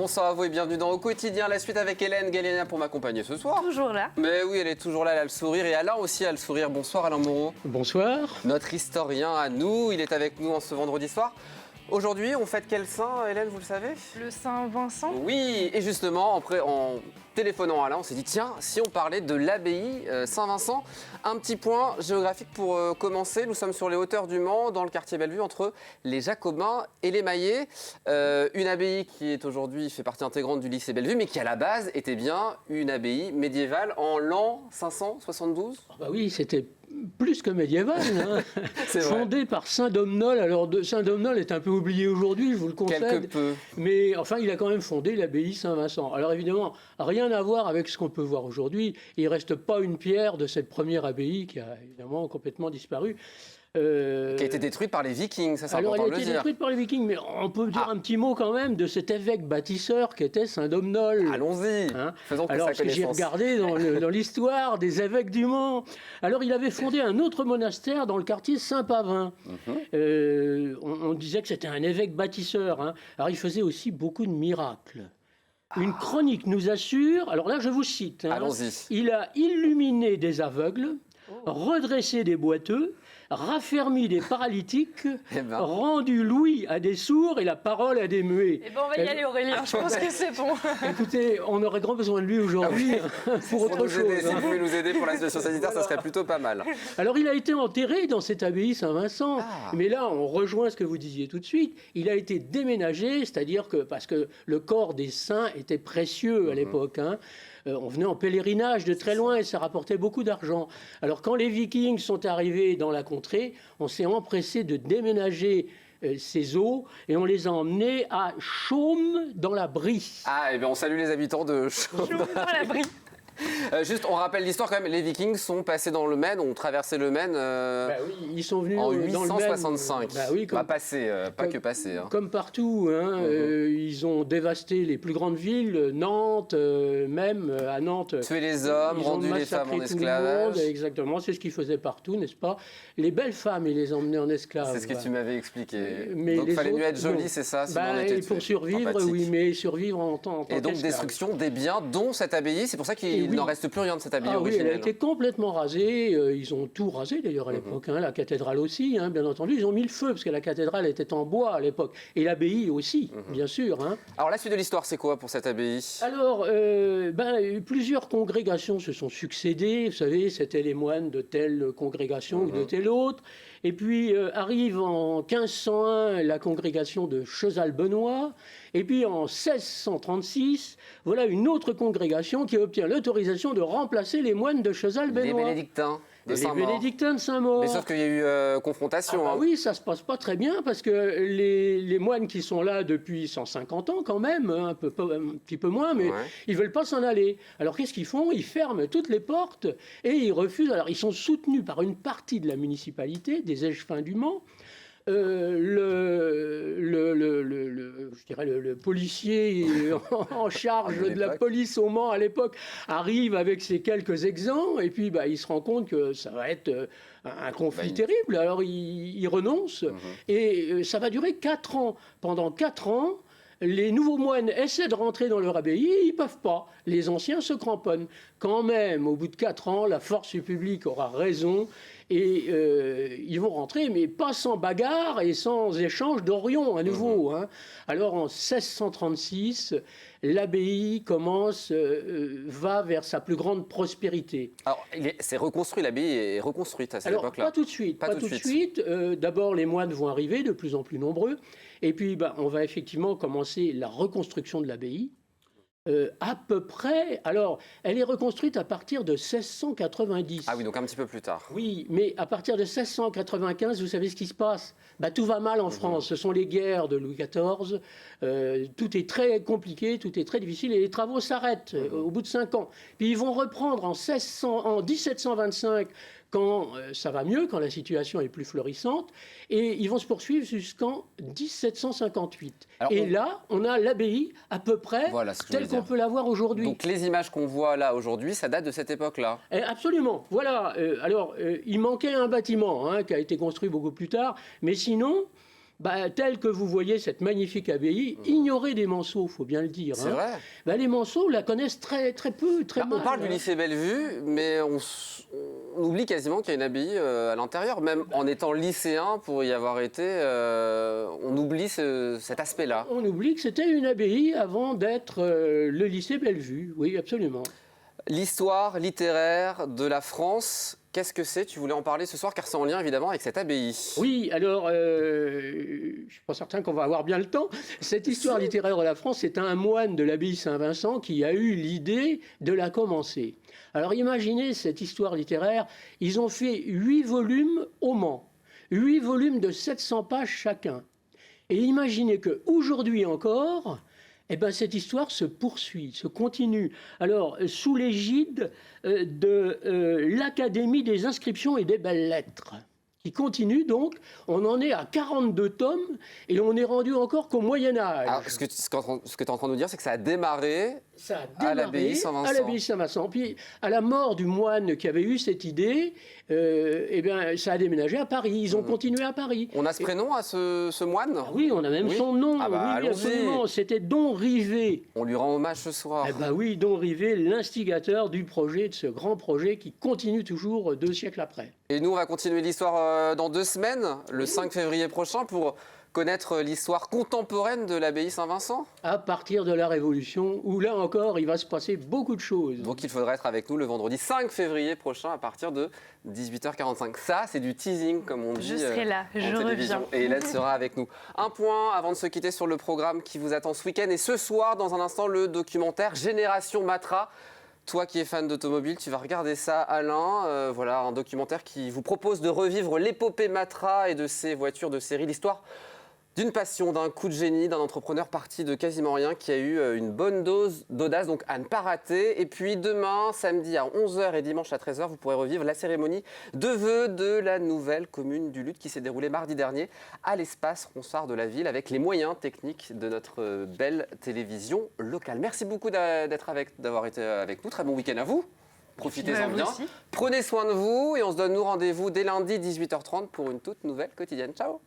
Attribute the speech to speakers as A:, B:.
A: Bonsoir à vous et bienvenue dans Au Quotidien. La suite avec Hélène Galliana pour m'accompagner ce soir.
B: Toujours là.
A: Mais oui, elle est toujours là, elle a le sourire. Et Alain aussi a le sourire. Bonsoir Alain Moreau.
C: Bonsoir.
A: Notre historien à nous, il est avec nous en ce vendredi soir. Aujourd'hui, on fête quel saint, Hélène, vous le savez?
B: Le Saint-Vincent.
A: Oui, et justement, en téléphonant à Alain, on s'est dit, tiens, si on parlait de l'abbaye Saint-Vincent, un petit point géographique pour commencer. Nous sommes sur les hauteurs du Mans, dans le quartier Bellevue, entre les Jacobins et les Maillets. Une abbaye qui est aujourd'hui fait partie intégrante du lycée Bellevue, mais qui à la base était bien une abbaye médiévale en l'an 572.
C: Bah oui, c'était plus que médiéval, hein.
A: C'est vrai.
C: Fondé par Saint Domnol. Alors Saint Domnol est un peu oublié aujourd'hui, je vous le concède.
A: Quelque peu.
C: Mais enfin, il a quand même fondé l'abbaye Saint-Vincent. Alors évidemment, rien à voir avec ce qu'on peut voir aujourd'hui. Il ne reste pas une pierre de cette première abbaye qui a évidemment complètement disparu.
A: Qui a été détruite par les Vikings, ça c'est
C: Alors,
A: important de
C: elle a
A: le
C: été
A: dire.
C: détruite par les Vikings, mais on peut dire un petit mot quand même de cet évêque bâtisseur qui était Saint Domnol.
A: Allons-y,
C: Hein,
A: faisons
C: alors,
A: sa
C: parce que j'ai
A: connaissance.
C: regardé dans l'histoire des évêques du Mans. Alors, il avait fondé un autre monastère dans le quartier Saint-Pavin. On disait que c'était un évêque bâtisseur, hein. Alors, il faisait aussi beaucoup de miracles. Une chronique nous assure, alors là, je vous cite, hein,
A: Allons-y.
C: il a illuminé des aveugles, redressé des boiteux, raffermi des paralytiques,
A: Eh ben.
C: rendu l'ouïe à des sourds et la parole à des muets.
B: Eh ben, on va y aller, Aurélien. Je pense que c'est bon.
C: Écoutez, on aurait grand besoin de lui aujourd'hui pour
A: Pour
C: autre
A: nous aider,
C: chose.
A: si
C: hein.
A: vous pouvez nous aider pour la situation sanitaire, ça serait plutôt pas mal.
C: Alors, il a été enterré dans cette abbaye Saint-Vincent.
A: Ah.
C: Mais là, on rejoint ce que vous disiez tout de suite. Il a été déménagé, c'est-à-dire que, parce que le corps des saints était précieux à l'époque, hein. On venait en pèlerinage de très loin et ça rapportait beaucoup d'argent. Alors, quand les Vikings sont arrivés dans la contrée, on s'est empressé de déménager ces eaux et on les a emmenés à Chaume dans la Brie.
A: Ah, et bien on salue les habitants de Chaume.
B: Je vous prends l'abri.
A: Juste, on rappelle l'histoire quand même. Les Vikings sont passés dans le Maine, ont traversé le Maine
C: Bah oui, ils sont venus
A: en
C: dans le Maine.
A: 865.
C: Bah oui,
A: Pas passé, pas que passé. Hein.
C: Comme partout, hein, ils ont dévasté les plus grandes villes, Nantes, même à Nantes.
A: Tuer les hommes,
C: ils ont
A: rendu les femmes
C: massacré
A: en
C: tout le
A: esclavage.
C: monde, exactement, c'est ce qu'ils faisaient partout, n'est-ce pas? Les belles femmes, ils les emmenaient en esclaves.
A: C'est ce que
C: voilà.
A: tu m'avais expliqué.
C: Mais
A: Donc il
C: les
A: fallait mieux
C: autres,
A: être joli,
C: non.
A: c'est ça, sinon
C: Bah,
A: on était
C: et pour
A: tués.
C: survivre,
A: Sympathique.
C: oui, mais survivre en tant
A: Et donc
C: qu'esclave.
A: destruction des biens, dont cette abbaye. C'est pour ça
C: Et
A: qu'il
C: oui.
A: n'en reste plus rien de cette abbaye
C: Ah oui, elle a
A: originelle.
C: été complètement rasée. Ils ont tout rasé d'ailleurs à l'époque. Hein, la cathédrale aussi, hein, bien entendu. Ils ont mis le feu parce que la cathédrale était en bois à l'époque. Et l'abbaye aussi, bien sûr. Hein.
A: Alors la suite de l'histoire, c'est quoi pour cette abbaye?
C: Alors, plusieurs congrégations se sont succédées. Vous savez, c'était les moines de telle congrégation ou de telle autre. Et puis arrive en 1501 la congrégation de Chezal-Benoît. Et puis en 1636, voilà une autre congrégation qui obtient l'autorisation de remplacer les moines de
A: Les
C: Chezal-Benoît.
A: bénédictins de
C: Les
A: Saint-Maur.
C: bénédictins de Saint-Maur.
A: Mais sauf qu'il y a eu confrontation.
C: Ah
A: hein.
C: oui, ça se passe pas très bien parce que les moines qui sont là depuis 150 ans quand même, hein, un petit peu moins, mais
A: Ouais.
C: ils veulent pas s'en aller. Alors qu'est-ce qu'ils font? Ils ferment toutes les portes et ils refusent. Alors ils sont soutenus par une partie de la municipalité, des échevins du Mans. Je dirais le policier en charge
A: À
C: de la
A: l'époque.
C: police au Mans à l'époque arrive avec ses quelques exempts et puis il se rend compte que ça va être un conflit
A: il-
C: terrible. Alors il renonce et ça va durer 4 ans. Pendant 4 ans, les nouveaux moines essaient de rentrer dans leur abbaye et ils ne peuvent pas. Les anciens se cramponnent. Quand même, au bout de 4 ans, la force publique aura raison et ils vont rentrer, mais pas sans bagarre et sans échange d'orion à nouveau. Hein. Alors en 1636, l'abbaye va vers sa plus grande prospérité.
A: Alors c'est reconstruit, l'abbaye est reconstruite à cette
C: Alors,
A: époque-là.
C: pas tout de suite.
A: Pas
C: Pas
A: tout
C: tout
A: de
C: de
A: suite.
C: suite. D'abord, les moines vont arriver de plus en plus nombreux. Et puis, on va effectivement commencer la reconstruction de l'abbaye. À peu près. Alors, elle est reconstruite à partir de 1690.
A: Ah oui, donc un petit peu plus tard.
C: Oui, mais à partir de 1695, vous savez ce qui se passe? Tout va mal en France. Ce sont les guerres de Louis XIV. Tout est très compliqué, tout est très difficile et les travaux s'arrêtent au bout de 5 ans. Puis ils vont reprendre en 1725 quand ça va mieux, quand la situation est plus florissante, et ils vont se poursuivre jusqu'en 1758.
A: Alors,
C: et là, on a l'abbaye à peu près
A: Voilà ce que je
C: telle
A: voulais
C: qu'on
A: dire.
C: peut la voir aujourd'hui.
A: Donc les images qu'on voit là aujourd'hui, ça date de cette époque-là.
C: Absolument. Voilà. Il manquait un bâtiment hein, qui a été construit beaucoup plus tard, mais sinon, tel que vous voyez cette magnifique abbaye, ignorer des Manceaux, il faut bien le dire.
A: C'est vrai.
C: Les Manceaux la connaissent très, très peu, très mal.
A: On parle du lycée Bellevue, mais on oublie quasiment qu'il y a une abbaye à l'intérieur. Même en étant lycéen, pour y avoir été, on oublie cet aspect-là.
C: On oublie que c'était une abbaye avant d'être le lycée Bellevue, oui, absolument.
A: L'histoire littéraire de la France, qu'est-ce que c'est? Tu voulais en parler ce soir, car c'est en lien évidemment avec cette abbaye.
C: Oui, alors, je ne suis pas certain qu'on va avoir bien le temps. Cette histoire littéraire de la France, c'est un moine de l'abbaye Saint-Vincent qui a eu l'idée de la commencer. Alors imaginez cette histoire littéraire, ils ont fait 8 volumes au Mans, 8 volumes de 700 pages chacun. Et imaginez qu'aujourd'hui encore, cette histoire se poursuit, se continue. Alors, sous l'égide de l'Académie des inscriptions et des belles-lettres, qui continue donc, on en est à 42 tomes et on est rendu encore qu'au Moyen-Âge.
A: Alors, ce que tu es en train de nous dire, c'est que ça a démarré à l'abbaye Saint-Vincent.
C: À l'abbaye Saint-Vincent. Puis, à la mort du moine qui avait eu cette idée, ça a déménagé à Paris. Ils ont continué à Paris.
A: On a ce prénom à ce moine?
C: Oui, on a même son nom. Oui, absolument. C'était Don Rivet.
A: On lui rend hommage ce soir.
C: Oui, Don Rivet, l'instigateur du projet, de ce grand projet qui continue toujours 2 siècles après.
A: Et nous, on va continuer l'histoire dans 2 semaines, le 5 février prochain, pour connaître l'histoire contemporaine de l'abbaye Saint-Vincent.
C: À partir de la Révolution, où là encore, il va se passer beaucoup de choses.
A: Donc il faudra être avec nous le vendredi 5 février prochain à partir de 18h45. Ça, c'est du teasing, comme on dit.
B: Je serai là, je reviens.
A: Et Hélène sera avec nous. Un point avant de se quitter sur le programme qui vous attend ce week-end. Et ce soir, dans un instant, le documentaire Génération Matra. Toi qui es fan d'automobile, tu vas regarder ça, Alain. Voilà, un documentaire qui vous propose de revivre l'épopée Matra et de ses voitures de série. L'histoire d'une passion, d'un coup de génie, d'un entrepreneur parti de quasiment rien qui a eu une bonne dose d'audace, donc à ne pas rater. Et puis demain, samedi à 11h et dimanche à 13h, vous pourrez revivre la cérémonie de vœux de la nouvelle commune du Luth qui s'est déroulée mardi dernier à l'espace Ronsard de la ville avec les moyens techniques de notre belle télévision locale. Merci beaucoup d'avoir été avec nous. Très bon week-end à vous. Profitez-en bien. Prenez soin de vous et on se donne nous rendez-vous dès lundi 18h30 pour une toute nouvelle quotidienne. Ciao.